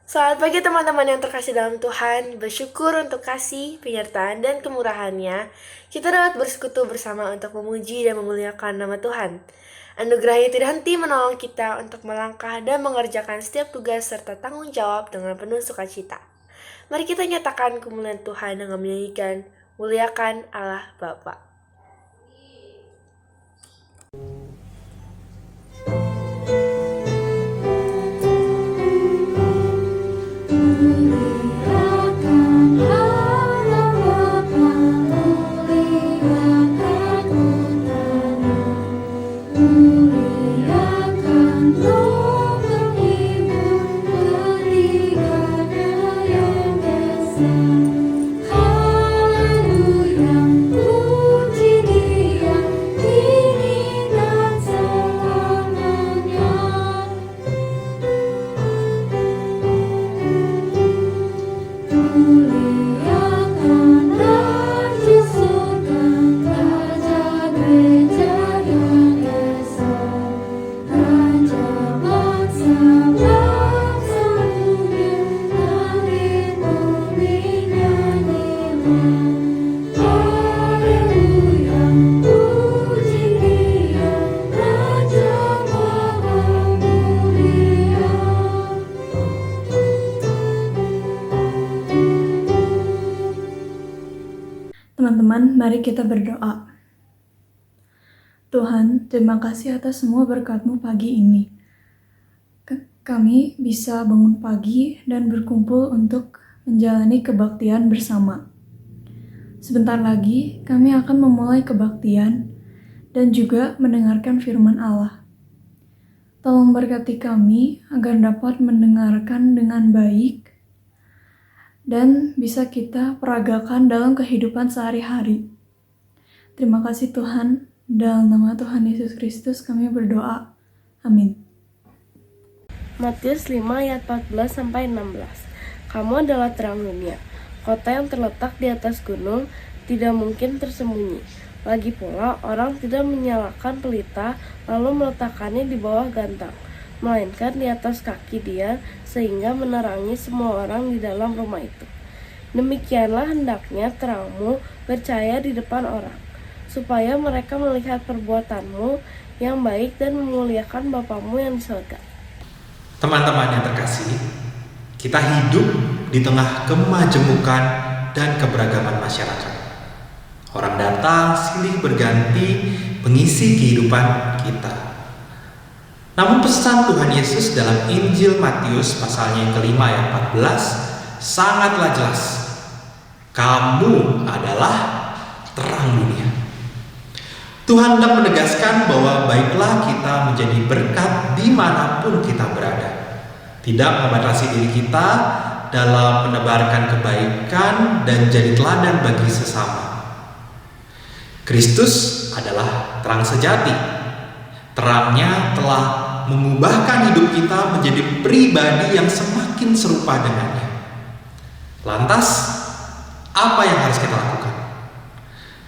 Selamat pagi teman-teman yang terkasih dalam Tuhan. Bersyukur untuk kasih, penyertaan, dan kemurahan-Nya. Kita dapat bersekutu bersama untuk memuji dan memuliakan nama Tuhan. Anugerah-Nya tidak henti menolong kita untuk melangkah dan mengerjakan setiap tugas serta tanggung jawab dengan penuh sukacita. Mari kita nyatakan kemuliaan Tuhan dengan menyanyikan Muliakan Allah Bapa. Teman-teman, mari kita berdoa. Tuhan, terima kasih atas semua berkat-Mu pagi ini. Kami bisa bangun pagi dan berkumpul untuk menjalani kebaktian bersama. Sebentar lagi, kami akan memulai kebaktian dan juga mendengarkan firman Allah. Tolong berkati kami agar dapat mendengarkan dengan baik dan bisa kita peragakan dalam kehidupan sehari-hari. Terima kasih Tuhan, dalam nama Tuhan Yesus Kristus kami berdoa. Amin. Matius 5 ayat 14-16. Kamu adalah terang dunia. Kota yang terletak di atas gunung tidak mungkin tersembunyi. Lagi pula, orang tidak menyalakan pelita lalu meletakkannya di bawah gantang, melainkan di atas kaki dia sehingga menerangi semua orang di dalam rumah itu. Demikianlah hendaknya terangmu bercahaya di depan orang, supaya mereka melihat perbuatanmu yang baik dan memuliakan Bapamu yang di surga. Teman-teman yang terkasih, kita hidup di tengah kemajemukan dan keberagaman masyarakat. Orang datang silih berganti mengisi kehidupan kita. Namun pesan Tuhan Yesus dalam Injil Matius pasalnya yang kelima ayat 14 sangatlah jelas. Kamu adalah terang dunia. Tuhan hendak menegaskan bahwa baiklah kita menjadi berkat dimanapun kita berada. Tidak membatasi diri kita dalam menebarkan kebaikan dan jadi teladan bagi sesama. Kristus adalah terang sejati. Terangnya telah mengubahkan hidup kita menjadi pribadi yang semakin serupa dengannya. Lantas, apa yang harus kita lakukan?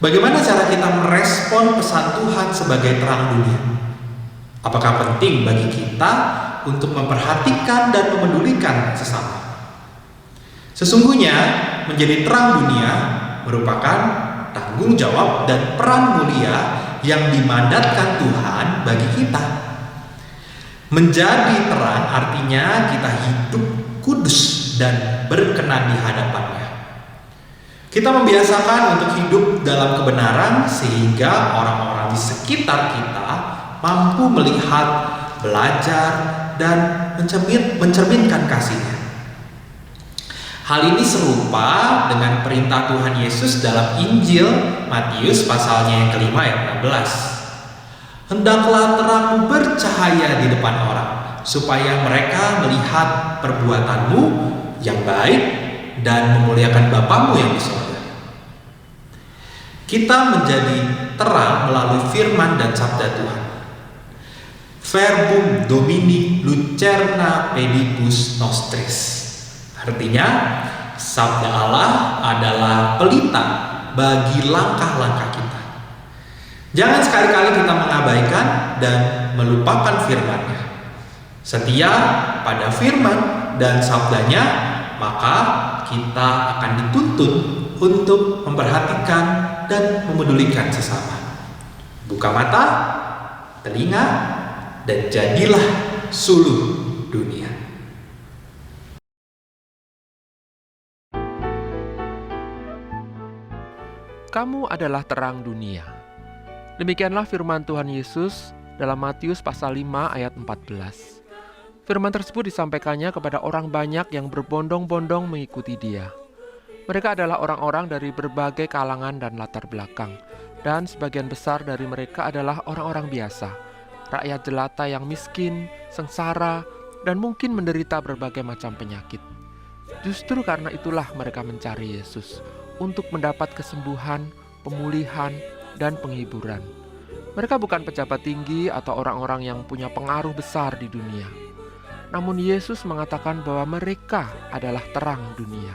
Bagaimana cara kita merespon pesan Tuhan sebagai terang dunia? Apakah penting bagi kita untuk memperhatikan dan memedulikan sesama? Sesungguhnya, menjadi terang dunia merupakan tanggung jawab dan peran mulia yang dimandatkan Tuhan bagi kita. Menjadi terang artinya kita hidup kudus dan berkenan di hadapannya. Kita membiasakan untuk hidup dalam kebenaran sehingga orang-orang di sekitar kita mampu melihat, belajar, dan mencerminkan kasih-Nya. Hal ini serupa dengan perintah Tuhan Yesus dalam Injil Matius pasalnya yang kelima ayat 16. Hendaklah terangmu bercahaya di depan orang, supaya mereka melihat perbuatanmu yang baik dan memuliakan Bapamu yang di surga. Kita menjadi terang melalui firman dan sabda Tuhan. Verbum Domini lucerna pedibus nostris. Artinya, sabda Allah adalah pelita bagi langkah-langkah kita. Jangan sekali-kali kita mengabaikan dan melupakan firman-Nya. Setia pada firman dan sabdanya, maka kita akan dituntut untuk memperhatikan dan memedulikan sesama. Buka mata, telinga, dan jadilah suluh dunia. Kamu adalah terang dunia. Demikianlah firman Tuhan Yesus dalam Matius pasal 5 ayat 14. Firman tersebut disampaikannya kepada orang banyak yang berbondong-bondong mengikuti Dia. Mereka adalah orang-orang dari berbagai kalangan dan latar belakang, dan sebagian besar dari mereka adalah orang-orang biasa, rakyat jelata yang miskin, sengsara, dan mungkin menderita berbagai macam penyakit. Justru karena itulah mereka mencari Yesus untuk mendapat kesembuhan, pemulihan, dan penghiburan. Mereka bukan pejabat tinggi atau orang-orang yang punya pengaruh besar di dunia. Namun Yesus mengatakan bahwa mereka adalah terang dunia.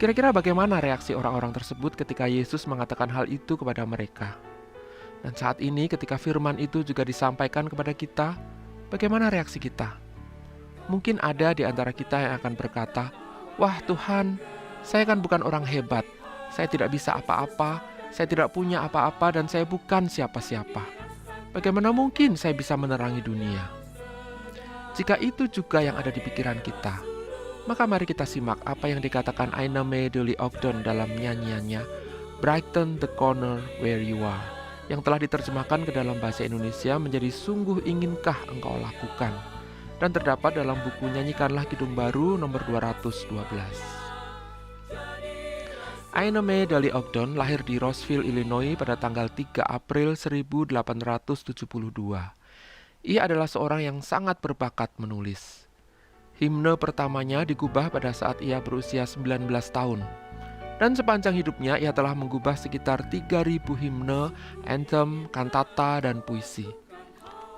Kira-kira bagaimana reaksi orang-orang tersebut ketika Yesus mengatakan hal itu kepada mereka? Dan saat ini ketika firman itu juga disampaikan kepada kita, bagaimana reaksi kita? Mungkin ada di antara kita yang akan berkata, "Wah Tuhan, saya kan bukan orang hebat, saya tidak bisa apa-apa, saya tidak punya apa-apa, dan saya bukan siapa-siapa. Bagaimana mungkin saya bisa menerangi dunia?" Jika itu juga yang ada di pikiran kita, maka mari kita simak apa yang dikatakan Aina May Dolly Ogden dalam nyanyiannya Brighten the Corner Where You Are, yang telah diterjemahkan ke dalam bahasa Indonesia menjadi Sungguh Inginkah Engkau Lakukan, dan terdapat dalam buku Nyanyikanlah Kidung Baru nomor 212. Aina May Dolly Ogden lahir di Roseville, Illinois pada tanggal 3 April 1872. Ia adalah seorang yang sangat berbakat menulis. Himne pertamanya digubah pada saat ia berusia 19 tahun. Dan sepanjang hidupnya ia telah menggubah sekitar 3.000 himne, anthem, kantata, dan puisi.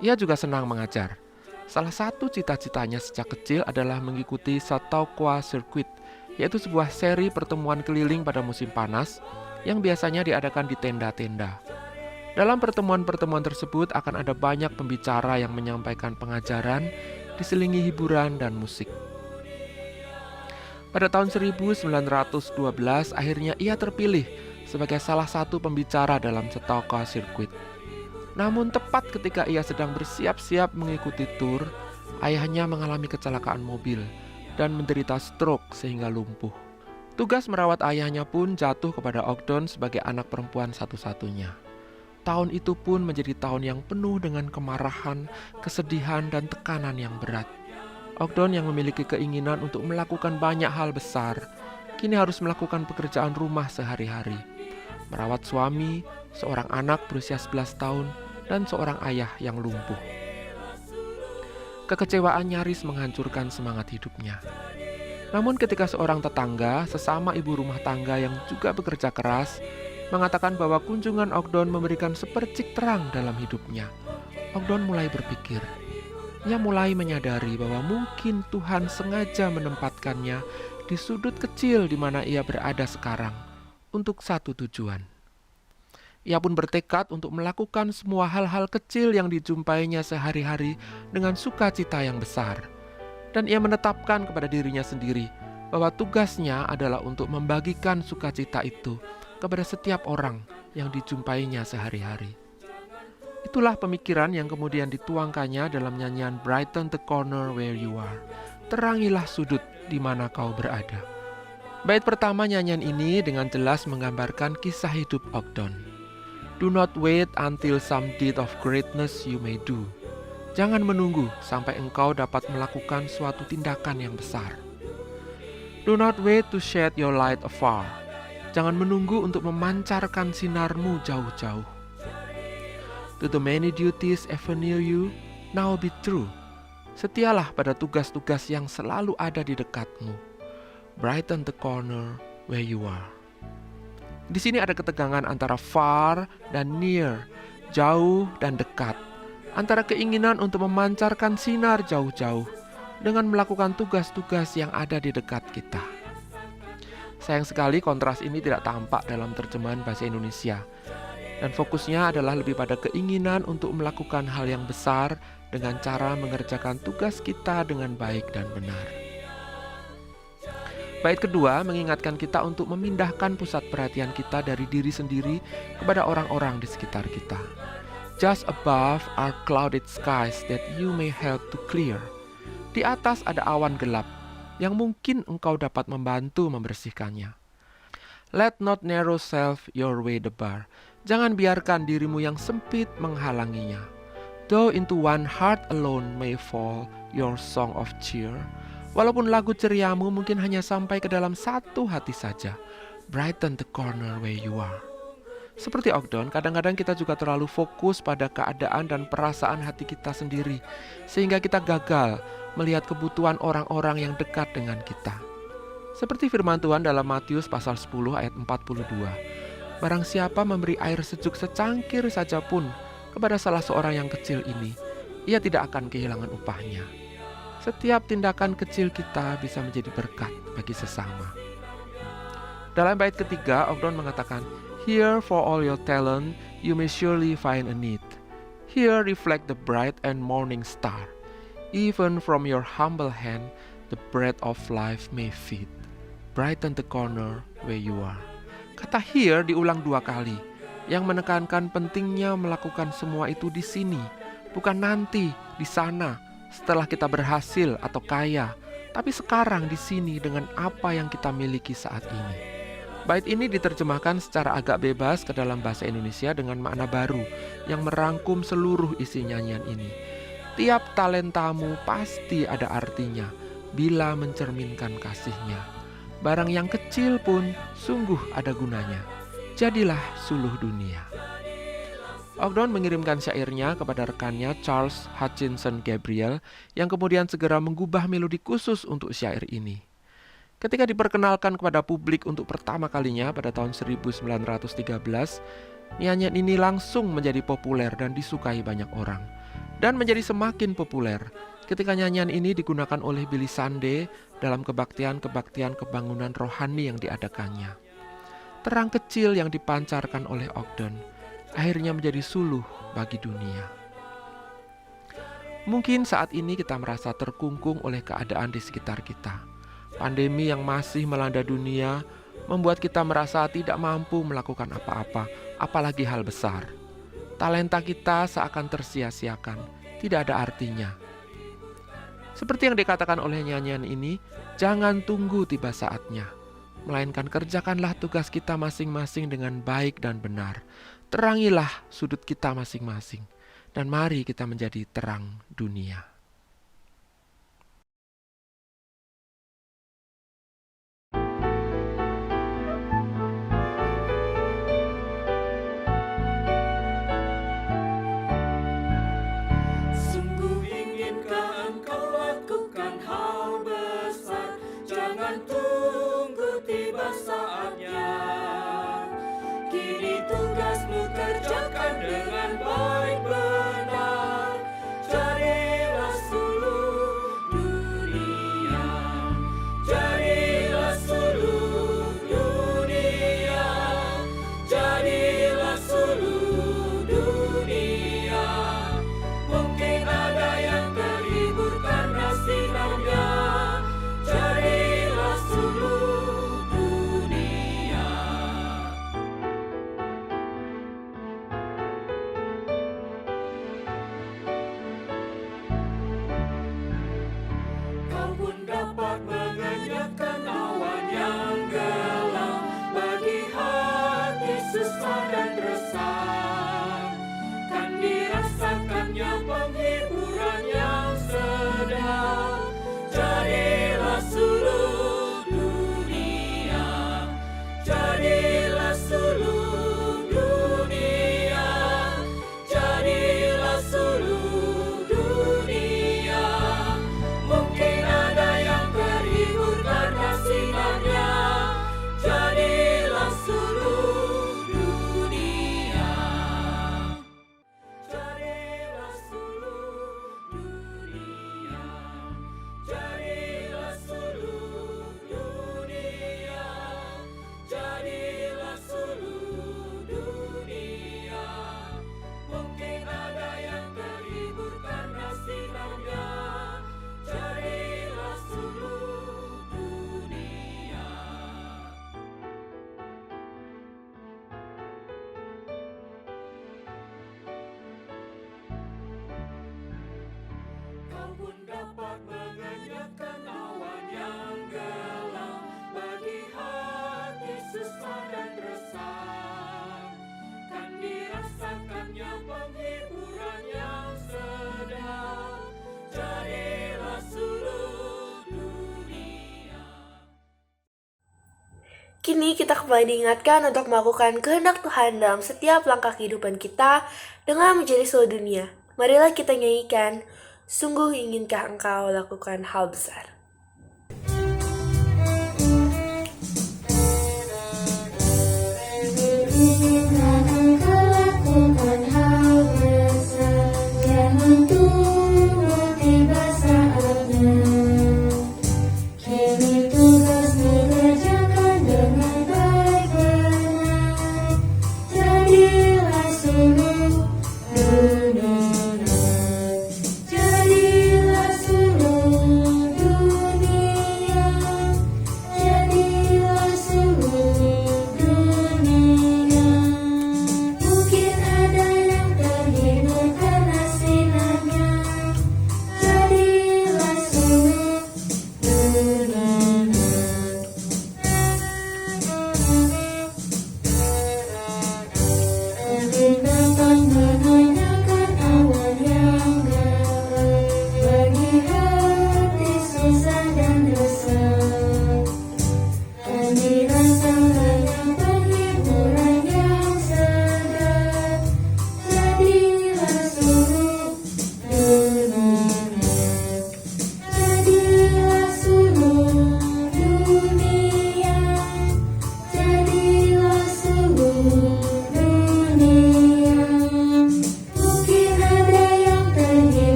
Ia juga senang mengajar. Salah satu cita-citanya sejak kecil adalah mengikuti Chautauqua Circuit, yaitu sebuah seri pertemuan keliling pada musim panas yang biasanya diadakan di tenda-tenda. Dalam pertemuan-pertemuan tersebut akan ada banyak pembicara yang menyampaikan pengajaran, diselingi hiburan dan musik. Pada tahun 1912, akhirnya ia terpilih sebagai salah satu pembicara dalam Chautauqua Circuit. Namun tepat ketika ia sedang bersiap-siap mengikuti tur, ayahnya mengalami kecelakaan mobil dan menderita stroke sehingga lumpuh. Tugas merawat ayahnya pun jatuh kepada Ogden sebagai anak perempuan satu-satunya. Tahun itu pun menjadi tahun yang penuh dengan kemarahan, kesedihan, dan tekanan yang berat. Ogden yang memiliki keinginan untuk melakukan banyak hal besar, kini harus melakukan pekerjaan rumah sehari-hari. Merawat suami, seorang anak berusia 11 tahun, dan seorang ayah yang lumpuh. Kekecewaan nyaris menghancurkan semangat hidupnya. Namun ketika seorang tetangga, sesama ibu rumah tangga yang juga bekerja keras, mengatakan bahwa kunjungan Ogden memberikan sepercik terang dalam hidupnya, Ogden mulai berpikir. Ia mulai menyadari bahwa mungkin Tuhan sengaja menempatkannya di sudut kecil di mana ia berada sekarang untuk satu tujuan. Ia pun bertekad untuk melakukan semua hal-hal kecil yang dijumpainya sehari-hari dengan sukacita yang besar. Dan ia menetapkan kepada dirinya sendiri bahwa tugasnya adalah untuk membagikan sukacita itu kepada setiap orang yang dijumpainya sehari-hari. Itulah pemikiran yang kemudian dituangkannya dalam nyanyian Brighten the Corner Where You Are. Terangilah sudut di mana kau berada. Bait pertama nyanyian ini dengan jelas menggambarkan kisah hidup Ogden. Do not wait until some deed of greatness you may do. Jangan menunggu sampai engkau dapat melakukan suatu tindakan yang besar. Do not wait to shed your light afar. Jangan menunggu untuk memancarkan sinarmu jauh-jauh. To the many duties ever near you, now be true. Setialah pada tugas-tugas yang selalu ada di dekatmu. Brighten the corner where you are. Di sini ada ketegangan antara far dan near, jauh dan dekat, antara keinginan untuk memancarkan sinar jauh-jauh dengan melakukan tugas-tugas yang ada di dekat kita. Sayang sekali kontras ini tidak tampak dalam terjemahan bahasa Indonesia. Dan fokusnya adalah lebih pada keinginan untuk melakukan hal yang besar dengan cara mengerjakan tugas kita dengan baik dan benar. Bait kedua mengingatkan kita untuk memindahkan pusat perhatian kita dari diri sendiri kepada orang-orang di sekitar kita. Just above are clouded skies that you may help to clear. Di atas ada awan gelap yang mungkin engkau dapat membantu membersihkannya. Let not narrow self your way the bar. Jangan biarkan dirimu yang sempit menghalanginya. Though into one heart alone may fall your song of cheer. Walaupun lagu ceriamu mungkin hanya sampai ke dalam satu hati saja. Brighten the corner where you are. Seperti Ogden, kadang-kadang kita juga terlalu fokus pada keadaan dan perasaan hati kita sendiri, sehingga kita gagal melihat kebutuhan orang-orang yang dekat dengan kita. Seperti firman Tuhan dalam Matius pasal 10 ayat 42. Barang siapa memberi air sejuk secangkir saja pun kepada salah seorang yang kecil ini, ia tidak akan kehilangan upahnya. Setiap tindakan kecil kita bisa menjadi berkat bagi sesama. Dalam bait ketiga, Ogden mengatakan, Here for all your talent, you may surely find a need. Here reflect the bright and morning star. Even from your humble hand, the bread of life may feed. Brighten the corner where you are. Kata here diulang 2 kali, yang menekankan pentingnya melakukan semua itu di sini, bukan nanti, di sana, setelah kita berhasil atau kaya, tapi sekarang di sini dengan apa yang kita miliki saat ini. Bait ini diterjemahkan secara agak bebas ke dalam bahasa Indonesia dengan makna baru yang merangkum seluruh isi nyanyian ini. Tiap talentamu pasti ada artinya bila mencerminkan kasihnya. Barang yang kecil pun sungguh ada gunanya. Jadilah suluh dunia. Ogden mengirimkan syairnya kepada rekannya Charles Hutchinson Gabriel yang kemudian segera mengubah melodi khusus untuk syair ini. Ketika diperkenalkan kepada publik untuk pertama kalinya pada tahun 1913, nyanyian ini langsung menjadi populer dan disukai banyak orang. Dan menjadi semakin populer ketika nyanyian ini digunakan oleh Billy Sunday dalam kebaktian-kebaktian kebangunan rohani yang diadakannya. Terang kecil yang dipancarkan oleh Ogden akhirnya menjadi suluh bagi dunia. Mungkin saat ini kita merasa terkungkung oleh keadaan di sekitar kita. Pandemi yang masih melanda dunia membuat kita merasa tidak mampu melakukan apa-apa, apalagi hal besar. Talenta kita seakan tersia-siakan, tidak ada artinya. Seperti yang dikatakan oleh nyanyian ini, jangan tunggu tiba saatnya, melainkan kerjakanlah tugas kita masing-masing dengan baik dan benar. Terangilah sudut kita masing-masing, dan mari kita menjadi terang dunia. Sungguh inginkah engkau lakukan hal besar, jangan tunggu tiba saatnya. Kini tugasmu kerjakan dengan baik benar. Jadilah suluh dunia, jadilah suluh dunia, jadilah suluh dunia. Mungkin ada yang terhibur karena sinarnya. Jadilah suluh dunia. Kau pun dapat mengenyahkan awan yang gelap bagi hati susah dan resah. Kan dirasakannya penghiburan yang sedap. Jadilah suluh dunia, jadilah suluh dunia, jadilah suluh dunia. Mungkin ada yang Kini kita kembali diingatkan untuk melakukan kehendak Tuhan dalam setiap langkah kehidupan kita dengan menjadi seluruh dunia. Marilah kita nyanyikan, sungguh inginkah engkau lakukan hal besar.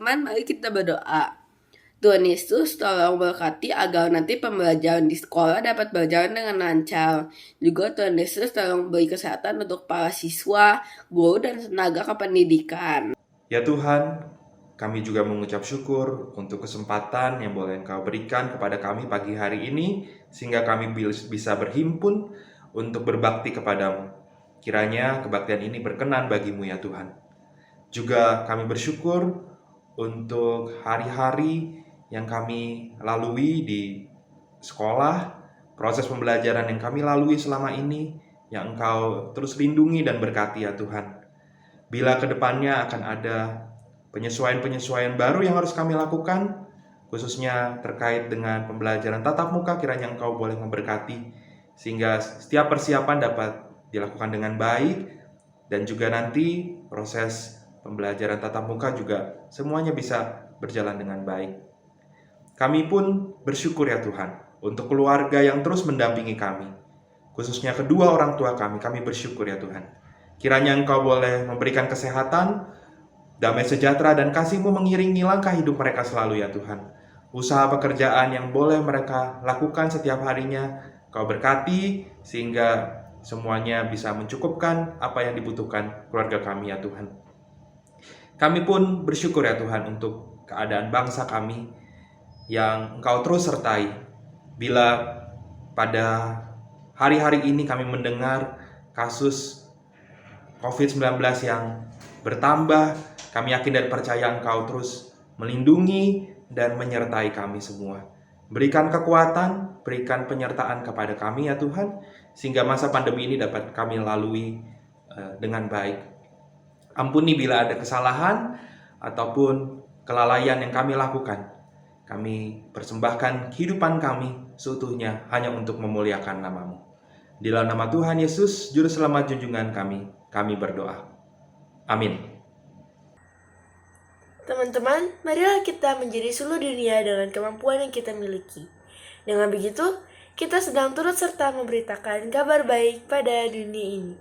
Teman, mari kita berdoa. Tuhan Yesus, tolong berkati agar nanti pembelajaran di sekolah dapat berjalan dengan lancar. Juga Tuhan Yesus, tolong beri kesehatan untuk para siswa, guru, dan tenaga kependidikan. Ya Tuhan, kami juga mengucap syukur untuk kesempatan yang boleh Engkau berikan kepada kami pagi hari ini, sehingga kami bisa berhimpun untuk berbakti kepadamu. Kiranya kebaktian ini berkenan bagimu ya Tuhan. Juga kami bersyukur untuk hari-hari yang kami lalui di sekolah, proses pembelajaran yang kami lalui selama ini, yang Engkau terus lindungi dan berkati ya Tuhan. Bila kedepannya akan ada penyesuaian-penyesuaian baru yang harus kami lakukan, khususnya terkait dengan pembelajaran tatap muka, kiranya Engkau boleh memberkati, sehingga setiap persiapan dapat dilakukan dengan baik, dan juga nanti proses pembelajaran tatap muka juga semuanya bisa berjalan dengan baik. Kami pun bersyukur ya Tuhan untuk keluarga yang terus mendampingi kami, khususnya kedua orang tua kami bersyukur ya Tuhan. Kiranya Engkau boleh memberikan kesehatan, damai sejahtera dan kasih-Mu mengiringi langkah hidup mereka selalu ya Tuhan. Usaha pekerjaan yang boleh mereka lakukan setiap harinya, Kau berkati sehingga semuanya bisa mencukupkan apa yang dibutuhkan keluarga kami ya Tuhan. Kami pun bersyukur ya Tuhan untuk keadaan bangsa kami yang Engkau terus sertai. Bila pada hari-hari ini kami mendengar kasus COVID-19 yang bertambah, kami yakin dan percaya Engkau terus melindungi dan menyertai kami semua. Berikan kekuatan, berikan penyertaan kepada kami ya Tuhan, sehingga masa pandemi ini dapat kami lalui dengan baik. Ampuni bila ada kesalahan ataupun kelalaian yang kami lakukan. Kami persembahkan kehidupan kami seutuhnya hanya untuk memuliakan nama-Mu. Di dalam nama Tuhan Yesus, Juru Selamat junjungan kami berdoa. Amin. Teman-teman, marilah kita menjadi seluruh dunia dengan kemampuan yang kita miliki. Dengan begitu, kita sedang turut serta memberitakan kabar baik pada dunia ini.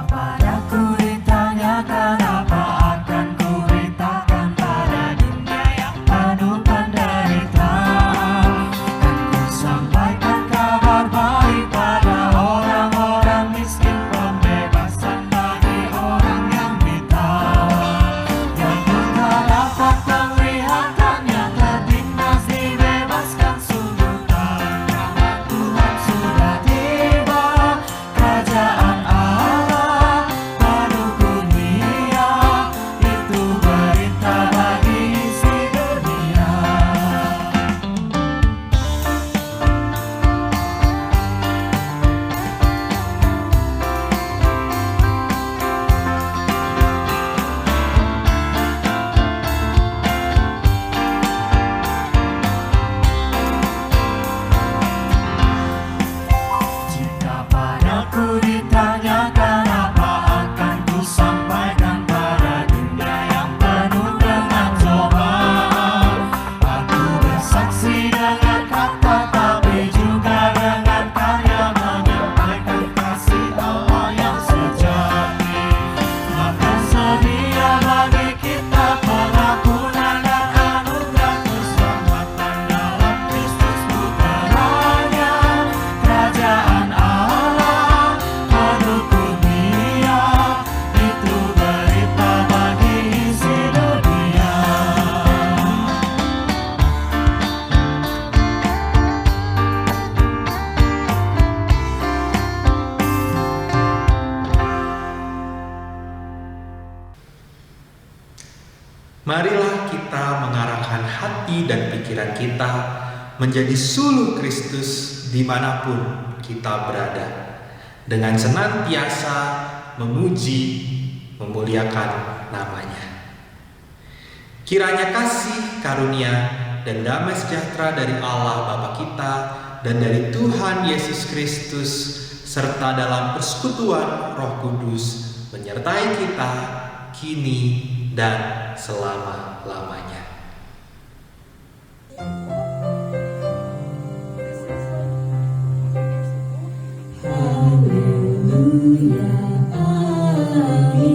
Padaku ditanyakan apa akan kuberitakan pada dunia yang penuh penderitaan. Dan ku sampaikan kabar baik pada orang-orang miskin, pembebasan bagi orang yang ditawan. Yang buta dapat penglihatan, yang tertindas dibebaskan. Sungguh tangan Tuhan sudah tiba, kerajaan Allah penuh dunia, itu berita bagi isi dunia. Jika padaku ditanyakan apa akan ku sampaikan pada dunia yang penuh dengan cobaan. Aku bersaksi dengan kata tapi juga dengan karya, menyampaikan kasih Allah yang sejati. Maka sedia bagi kita pengampunan dan anugerah keselamatan dalam Kristus putranya. Kerajaan Allah penuh dunia, itu berita bagi isi dunia. Marilah kita mengarahkan hati dan pikiran kita menjadi suluh Kristus dimanapun kita berada, dengan senantiasa memuji, memuliakan namanya. Kiranya kasih, karunia, dan damai sejahtera dari Allah Bapa kita dan dari Tuhan Yesus Kristus serta dalam persekutuan Roh Kudus menyertai kita kini dan selama-lamanya. Haleluya, amin.